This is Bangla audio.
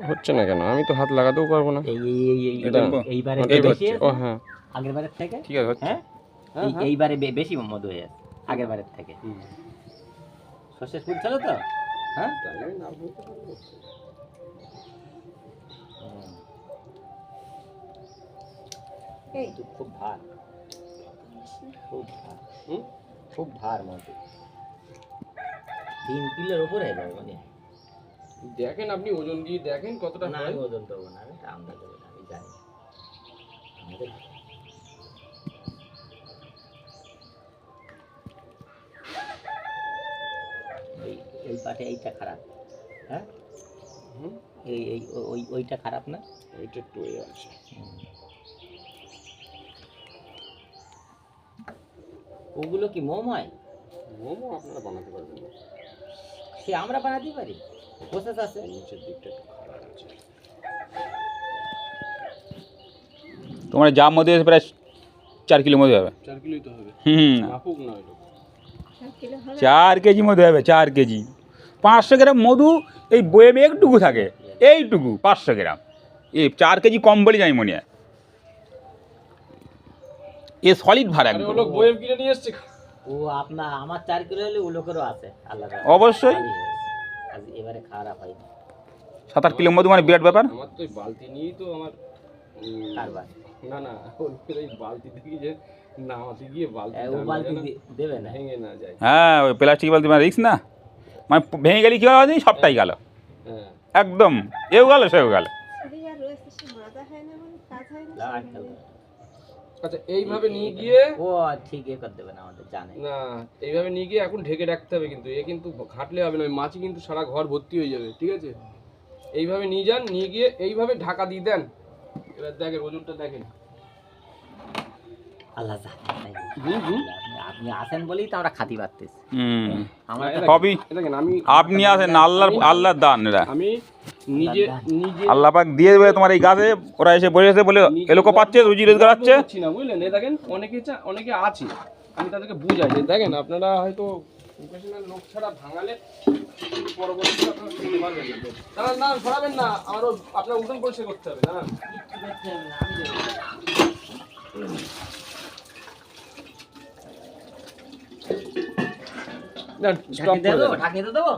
হচ্ছে না কেন? আমি তো হাত লাগাতেও পারবো না। এইবারে বেশি ও হ্যাঁ আগের বারের থেকে ঠিক আছে হ্যাঁ এইবারে বেশি মধু হয়ে আছে আগের বারের থেকে। সর্ষের ফুল ছিল তো হ্যাঁ এই তো খুব ভার খুব ভার মধু 3 কিলোর উপরে যাবে মানে। দেখেন আপনি ওজন দিয়ে দেখেন কতটা না আমি ওজন দেবো না, আমি আন্দাজ দেবো না, আমি জানি আমাদের এই পাটে এইটা খারাপ হ্যাঁ এই এই ওইটা খারাপ না, ওইটা একটু এ আছে। ওগুলো কি মোম হয়? মোমো আপনারা বানাতে পারবেন না, সে আমরা বানাতে পারি, প্রসেস আছে। নিচের দিকটা একটু খারাপ আছে। তোমার যা মধ্যে প্রায় 4 কিলো মধ্যে হবে। 4 কিলোই তো হবে। মাপুক না হলো 4 কেজি মধ্যে হবে, 4 কেজি। 500 গ্রাম মধু এই বয়েমে একটুকু থাকে, এইটুকু 500 গ্রাম। এই 4 কেজি কম বলে জানি মনে হয়। এ সলিড ভাড়া একদম। ওই লোক বয়েম কিনে নিয়ে এসেছে। ও আপনার আমার 4 কিলো হলে ও লোকেরও আছে আলাদা অবশ্যই। আজ এবারে খারাপ হয়নি। 7-8 কিলো মধু মানে বিরাট ব্যাপার। আমার তো বালতি নিয়েই তো আমার কারবার না না ওই বালতি থেকে যে নামাতে গিয়ে বালতি ও বালতি দেবে না, ভেঙে না যায়। হ্যাঁ ওই প্লাস্টিক বালতি মানে রিস্ক না, মানে ভেঙে গেলে কী হয় সবটাই গেল একদম, এও গেল সেও গেল। আচ্ছা এইভাবে নিয়ে গিয়ে ও ঠিক এ করে দেবে না, আমাদের জানে না, এইভাবে নিয়ে গিয়ে এখন ঢেকে রাখতে হবে, কিন্তু এ কিন্তু ঘাটলে হবে না, ওই মাছি কিন্তু সারা ঘর ভর্তি হয়ে যাবে, ঠিক আছে? এইভাবে নিয়ে যান, নিয়ে গিয়ে এইভাবে ঢাকা দিয়ে দেন। এবার দেখেন ওজনটা দেখেন। আল্লাহ জানে আপনি আসেন বলেই তো আমরা খাতি পারতেছি। আমরা সবই আপনি আসেন, আল্লাহর দান এরা। আমি নিজে আল্লাহ পাক দিয়ে দেবে তোমার এই গাছে, ওরা এসে বসেছে বলে এলোকো পাচ্ছে, রুজি রোজগার হচ্ছে না, বুঝলেন? এই দেখেন অনেকে আছে, আমি তাদেরকে বুঝাই যে দেখেন আপনারা হয়তো প্রফেশনাল লোক ছাড়া ভাঙালে পরবর্তীতে আপনারা শিখতে পারবেন না। না সরাবেন না, আমারও আপনার উঠোন পরিষ্কার করতে হবে। না ঢাকিয়ে দেবো